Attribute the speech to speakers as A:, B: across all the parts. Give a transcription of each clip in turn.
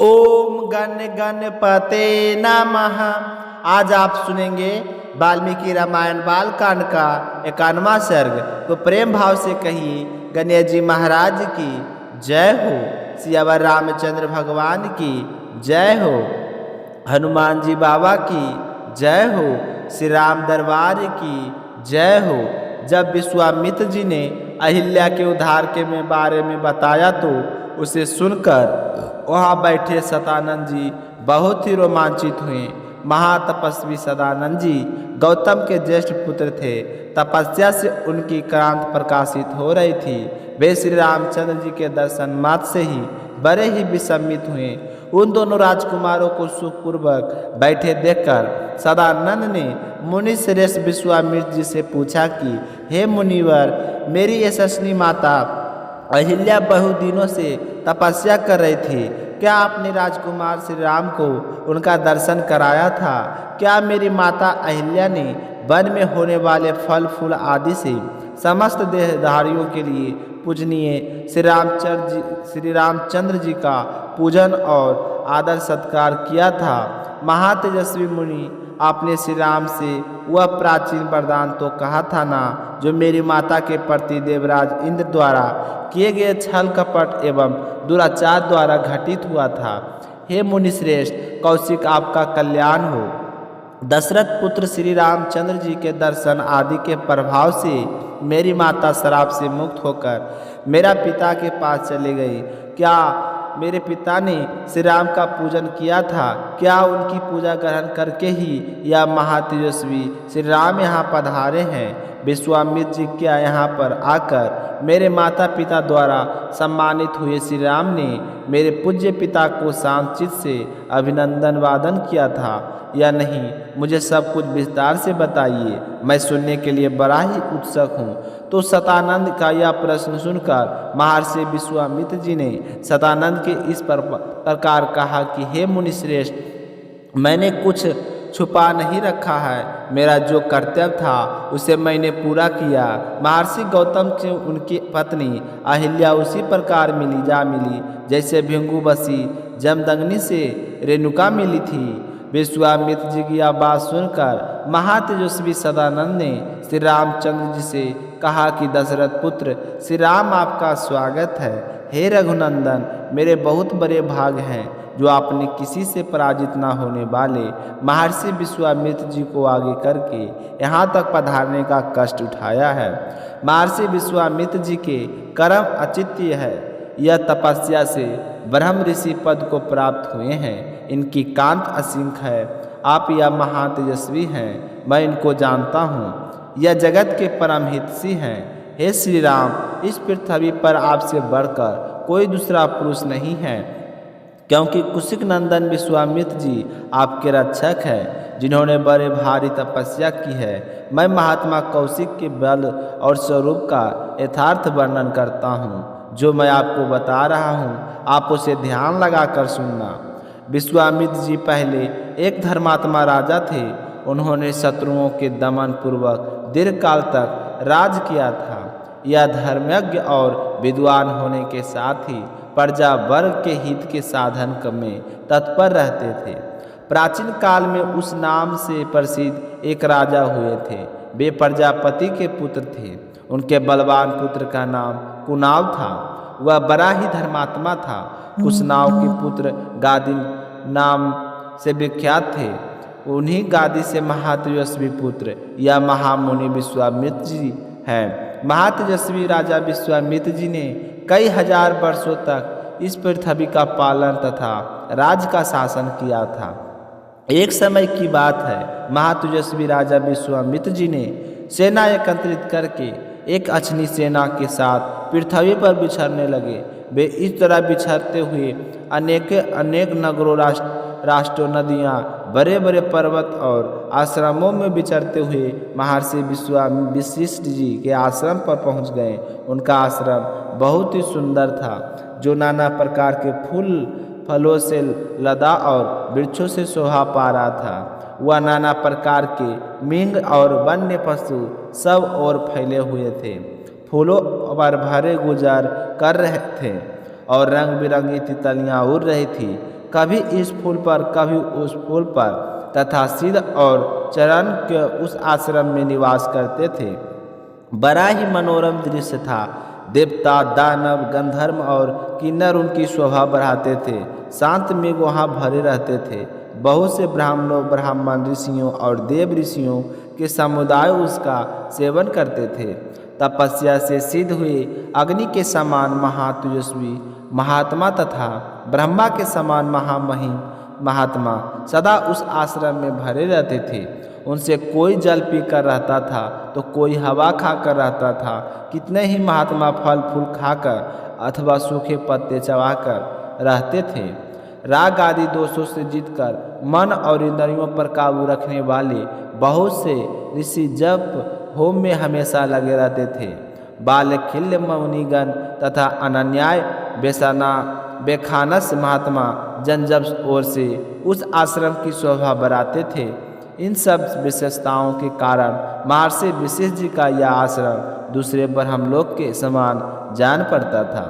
A: ओम गण गणपते नमः। आज आप सुनेंगे वाल्मीकि रामायण बालकांड का 51वां सर्ग। तो प्रेम भाव से कहिए गणेश जी महाराज की जय हो, सियावर रामचंद्र भगवान की जय हो, हनुमान जी बाबा की जय हो, श्री राम दरबार की जय हो। जब विश्वामित्र जी ने अहिल्या के उद्धार के बारे में बताया तो उसे सुनकर वहाँ बैठे सदानंद जी बहुत ही रोमांचित हुए। महातपस्वी सदानंद जी गौतम के ज्येष्ठ पुत्र थे। तपस्या से उनकी क्रांत प्रकाशित हो रही थी। वे श्री रामचंद्र जी के दर्शन मात्र से ही बड़े ही विस्मित हुए। उन दोनों राजकुमारों को सुखपूर्वक बैठे देखकर सदानंद ने मुनि श्रेष्ठ विश्वामित्र जी से पूछा कि हे मुनिवर, मेरी यशस्वी माता अहिल्या बहु दिनों से तपस्या कर रही थी। क्या आपने राजकुमार श्री राम को उनका दर्शन कराया था? क्या मेरी माता अहिल्या ने वन में होने वाले फल फूल आदि से समस्त देहधारियों के लिए पूजनीय श्री रामचंद्र जी का पूजन और आदर सत्कार किया था? महातेजस्वी मुनि, आपने श्री राम से वह प्राचीन वरदान तो कहा था ना, जो मेरी माता के प्रति देवराज इंद्र द्वारा किए गए छल कपट एवं दुराचार द्वारा घटित हुआ था। हे मुनिश्रेष्ठ, कौशिक आपका कल्याण हो। दशरथ पुत्र श्री रामचंद्र जी के दर्शन आदि के प्रभाव से मेरी माता शराब से मुक्त होकर मेरा पिता के पास चली गई। क्या मेरे पिता ने श्री राम का पूजन किया था? क्या उनकी पूजा ग्रहण करके ही यह महातेजस्वी श्री राम यहाँ पधारे हैं? विश्वामित्र जी क्या यहाँ पर आकर मेरे माता पिता द्वारा सम्मानित हुए श्री राम ने मेरे पूज्य पिता को शांत चित्त से अभिनंदन वादन किया था या नहीं? मुझे सब कुछ विस्तार से बताइए, मैं सुनने के लिए बड़ा ही उत्सुक हूँ। तो सदानंद का यह प्रश्न सुनकर महर्षि विश्वामित्र जी ने सदानंद के इस प्रकार कहा कि हे मुनिश्रेष्ठ, मैंने कुछ छुपा नहीं रखा है। मेरा जो कर्तव्य था उसे मैंने पूरा किया। महर्षि गौतम से उनकी पत्नी अहिल्या उसी प्रकार मिली जैसे भिंगुबसी जमदग्नि से रेणुका मिली थी। विश्वामित्र जी की यह बात सुनकर महातेजस्वी सदानंद ने श्री रामचंद्र जी से कहा कि दशरथ पुत्र श्री राम, आपका स्वागत है। हे रघुनंदन, मेरे बहुत बड़े भाग हैं जो आपने किसी से पराजित न होने वाले महर्षि विश्वामित्र जी को आगे करके यहाँ तक पधारने का कष्ट उठाया है। महर्षि विश्वामित्र जी के कर्म अचित्य है। यह तपस्या से ब्रह्म ऋषि पद को प्राप्त हुए हैं। इनकी कांत असिंक है। आप यह महातेजस्वी हैं, मैं इनको जानता हूँ। यह जगत के परम हितैषी हैं। हे श्री राम, इस पृथ्वी पर आपसे बढ़कर कोई दूसरा पुरुष नहीं है, क्योंकि कुशिक नंदन विश्वामित्र जी आपके रक्षक हैं, जिन्होंने बड़े भारी तपस्या की है। मैं महात्मा कौशिक के बल और स्वरूप का यथार्थ वर्णन करता हूँ। जो मैं आपको बता रहा हूँ, आप उसे ध्यान लगाकर सुनना। विश्वामित्र जी पहले एक धर्मात्मा राजा थे। उन्होंने शत्रुओं के दमन पूर्वक दीर्घकाल तक राज किया था। यह धर्मज्ञ और विद्वान होने के साथ ही प्रजा वर्ग के हित के साधन में तत्पर रहते थे। प्राचीन काल में उस नाम से प्रसिद्ध एक राजा हुए थे। वे प्रजापति के पुत्र थे। उनके बलवान पुत्र का नाम कुनाव था। वह बड़ा ही धर्मात्मा था। कुशनाव के पुत्र गादी नाम से विख्यात थे। उन्हीं गादी से महातेजस्वी पुत्र या महामुनि विश्वामित्र जी हैं। महातेजस्वी राजा विश्वामित्र जी ने कई हजार वर्षों तक इस पृथ्वी का पालन तथा राज का शासन किया था। एक समय की बात है, महातेजस्वी राजा विश्वामित्र जी ने सेना एकत्रित करके एक अछनी सेना के साथ पृथ्वी पर बिछड़ने लगे। वे इस तरह बिछड़ते हुए अनेक नगरों, राष्ट्रों, नदियाँ, बड़े बड़े पर्वत और आश्रमों में विचरते हुए महर्षि वशिष्ठ जी के आश्रम पर पहुँच गए। उनका आश्रम बहुत ही सुंदर था, जो नाना प्रकार के फलों से लदा और वृक्षों से शोभा पा रहा था। वह नाना प्रकार के मिंग और वन्य पशु सब ओर फैले हुए थे। फूलों पर भरे गुजर कर रहे थे और रंग बिरंगी तितलियाँ उड़ रही थी। कभी इस फूल पर कभी उस फूल पर, तथा सिद्ध और चरण के उस आश्रम में निवास करते थे। बड़ा ही मनोरम दृश्य था। देवता, दानव, गंधर्व और किन्नर उनकी शोभा बढ़ाते थे। शांत मेघ वहाँ भरे रहते थे। बहुत से ब्राह्मणों, ब्राह्मण ऋषियों और देव ऋषियों के समुदाय उसका सेवन करते थे। तपस्या से सिद्ध हुए अग्नि के समान महातेजस्वी महात्मा तथा ब्रह्मा के समान महामहिम महात्मा सदा उस आश्रम में भरे रहते थे। उनसे कोई जल पीकर रहता था तो कोई हवा खाकर रहता था। कितने ही महात्मा फल फूल खाकर अथवा सूखे पत्ते चबाकर रहते थे। राग आदि दोषों से जीतकर मन और इंद्रियों पर काबू रखने वाले बहुत से ऋषि जप होम में हमेशा लगे रहते थे। बालखिल्य मुनिगण तथा अनन्याय बेखानस महात्मा जन जब ओर से उस आश्रम की शोभा बढ़ाते थे। इन सब विशेषताओं के कारण महर्षि वशिष्ठ जी का यह आश्रम दूसरे ब्रह्मलोक के समान जान पड़ता था।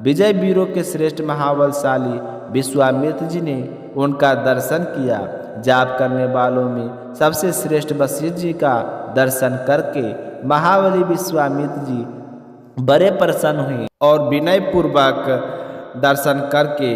A: विजय वीरों के श्रेष्ठ महाबलशाली विश्वामित्र जी ने उनका दर्शन किया। जाप करने वालों में सबसे श्रेष्ठ वशिष्ठ जी का दर्शन करके महाबली विश्वामित्र जी बड़े प्रसन्न हुए और विनय पूर्वक दर्शन करके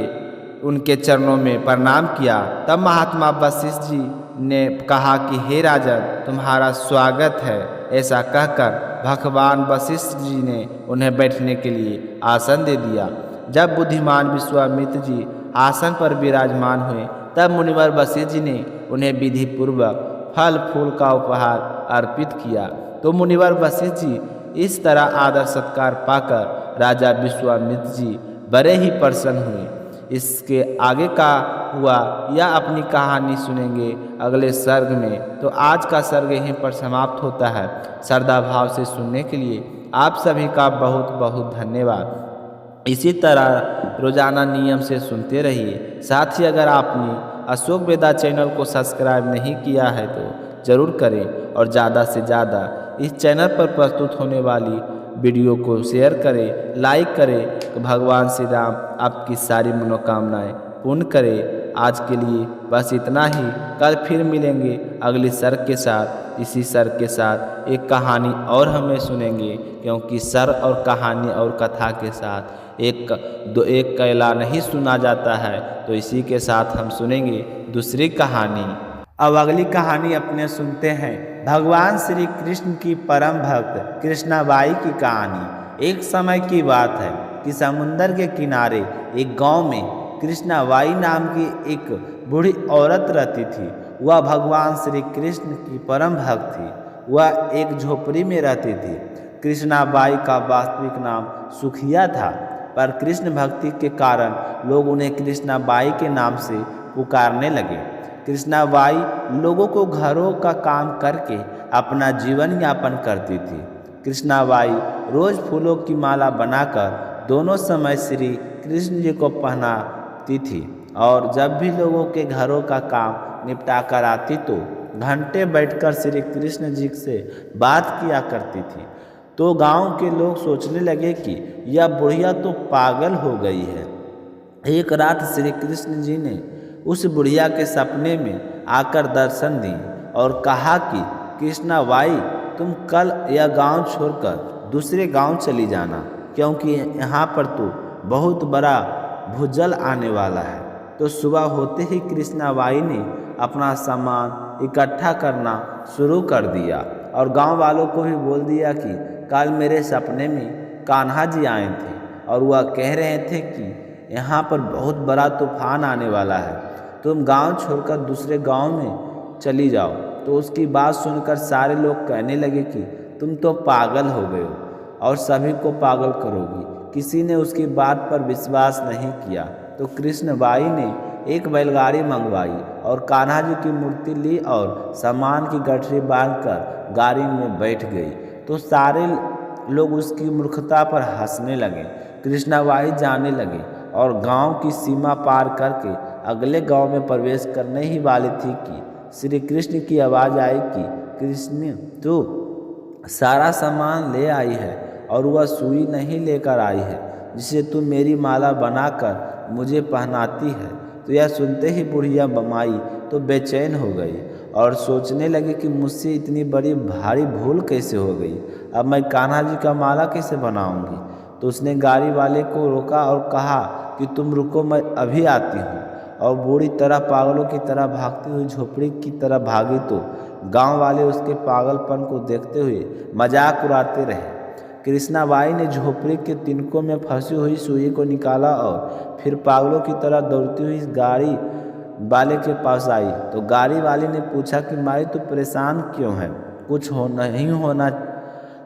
A: उनके चरणों में प्रणाम किया। तब महात्मा वशिष्ठ जी ने कहा कि हे राजन, तुम्हारा स्वागत है। ऐसा कहकर भगवान वशिष्ठ जी ने उन्हें बैठने के लिए आसन दे दिया। जब बुद्धिमान विश्वामित्र जी आसन पर विराजमान हुए तब मुनिवर वशिष्ठ जी ने उन्हें विधि पूर्वक फल फूल का उपहार अर्पित किया। तो मुनिवर वशिष्ठ जी इस तरह आदर सत्कार पाकर राजा विश्वामित्र जी बड़े ही प्रसन्न हुए। इसके आगे का हुआ या अपनी कहानी सुनेंगे अगले सर्ग में। तो आज का सर्ग यहीं पर समाप्त होता है। श्रद्धा भाव से सुनने के लिए आप सभी का बहुत बहुत धन्यवाद। इसी तरह रोजाना नियम से सुनते रहिए। साथ ही अगर आपने अशोक वेदा चैनल को सब्सक्राइब नहीं किया है तो ज़रूर करें और ज़्यादा से ज़्यादा इस चैनल पर प्रस्तुत होने वाली वीडियो को शेयर करें, लाइक करें। तो भगवान श्री राम आपकी सारी मनोकामनाएं पूर्ण करें। आज के लिए बस इतना ही। कल फिर मिलेंगे अगली सर्ग के साथ। इसी सर्ग के साथ एक कहानी और हमें सुनेंगे, क्योंकि सर्ग और कहानी और कथा के साथ एक कैला नहीं सुना जाता है। तो इसी के साथ हम सुनेंगे दूसरी कहानी। अब अगली कहानी अपने सुनते हैं भगवान श्री कृष्ण की परम भक्त कृष्णाबाई की कहानी। एक समय की बात है कि समुंदर के किनारे एक गांव में कृष्णाबाई नाम की एक बूढ़ी औरत रहती थी। वह भगवान श्री कृष्ण की परम भक्त थी। वह एक झोपड़ी में रहती थी। कृष्णाबाई का वास्तविक नाम सुखिया था, पर कृष्ण भक्ति के कारण लोग उन्हें कृष्णाबाई के नाम से पुकारने लगे। कृष्णाबाई लोगों को घरों का काम करके अपना जीवन यापन करती थी। कृष्णाबाई रोज फूलों की माला बनाकर दोनों समय श्री कृष्ण जी को पहनाती थी और जब भी लोगों के घरों का काम निपटा कर आती तो घंटे बैठकर श्री कृष्ण जी से बात किया करती थी। तो गांव के लोग सोचने लगे कि यह बुढ़िया तो पागल हो गई है। एक रात श्री कृष्ण जी ने उस बुढ़िया के सपने में आकर दर्शन दी और कहा कि कृष्णाबाई, तुम कल यह गांव छोड़कर दूसरे गांव चली जाना, क्योंकि यहाँ पर तो बहुत बड़ा भूजल आने वाला है। तो सुबह होते ही कृष्णाबाई ने अपना सामान इकट्ठा करना शुरू कर दिया और गांव वालों को भी बोल दिया कि कल मेरे सपने में कान्हा जी आए थे और वह कह रहे थे कि यहाँ पर बहुत बड़ा तूफान आने वाला है, तुम गांव छोड़कर दूसरे गांव में चली जाओ। तो उसकी बात सुनकर सारे लोग कहने लगे कि तुम तो पागल हो गए हो और सभी को पागल करोगी। किसी ने उसकी बात पर विश्वास नहीं किया। तो कृष्णबाई ने एक बैलगाड़ी मंगवाई और कान्हा जी की मूर्ति ली और सामान की गठरी बांधकर गाड़ी में बैठ गई। तो सारे लोग उसकी मूर्खता पर हंसने लगे। कृष्णाबाई जाने लगे और गांव की सीमा पार करके अगले गांव में प्रवेश करने ही वाली थी कि श्री कृष्ण की आवाज़ आई कि कृष्ण, तू सारा सामान ले आई है और वह सुई नहीं लेकर आई है जिसे तू मेरी माला बनाकर मुझे पहनाती है। तो यह सुनते ही बुढ़िया बमाई तो बेचैन हो गई और सोचने लगी कि मुझसे इतनी बड़ी भारी भूल कैसे हो गई। अब मैं कान्हा जी का माला कैसे बनाऊंगी। तो उसने गाड़ी वाले को रोका और कहा कि तुम रुको, मैं अभी आती हूँ। और बूढ़ी तरह पागलों की तरह भागती हुई झोपड़ी की तरफ भागी तो गांव वाले उसके पागलपन को देखते हुए मजाक उड़ाते रहे। कृष्णाबाई ने झोपड़ी के तिनकों में फंसी हुई सुई को निकाला और फिर पागलों की तरह दौड़ती हुई गाड़ी वाले के पास आई। तो गाड़ी वाले ने पूछा कि माई तू परेशान क्यों है, कुछ नहीं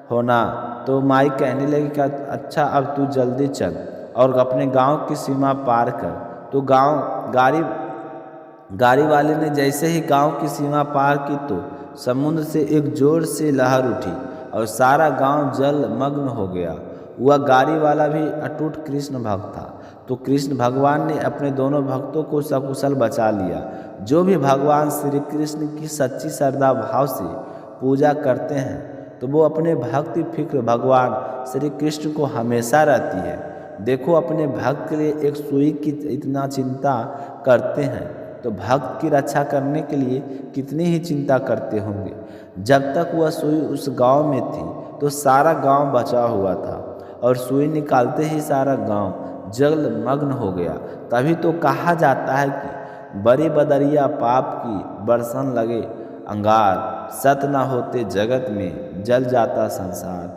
A: होना। तो माई कहने लगी कि अच्छा अब तू जल्दी चल और अपने गांव की सीमा पार कर। तो गाड़ी वाले ने जैसे ही गांव की सीमा पार की तो समुद्र से एक जोर से लहर उठी और सारा गांव जल मग्न हो गया। वह गाड़ी वाला भी अटूट कृष्ण भक्त था। तो कृष्ण भगवान ने अपने दोनों भक्तों को सकुशल बचा लिया। जो भी भगवान श्री कृष्ण की सच्ची श्रद्धा भाव से पूजा करते हैं तो वो अपने भक्ति फिक्र भगवान श्री कृष्ण को हमेशा रहती है। देखो, अपने भक्त के लिए एक सुई की इतना चिंता करते हैं तो भक्त की रक्षा करने के लिए कितनी ही चिंता करते होंगे। जब तक वह सुई उस गांव में थी तो सारा गांव बचा हुआ था और सुई निकालते ही सारा गांव जल मग्न हो गया। तभी तो कहा जाता है कि बड़ी बदरिया पाप की बरसन लगे अंगार, सत न होते जगत में जल जाता संसार।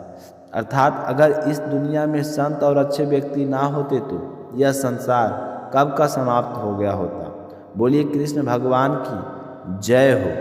A: अर्थात अगर इस दुनिया में संत और अच्छे व्यक्ति ना होते तो यह संसार कब का समाप्त हो गया होता। बोलिए कृष्ण भगवान की जय हो।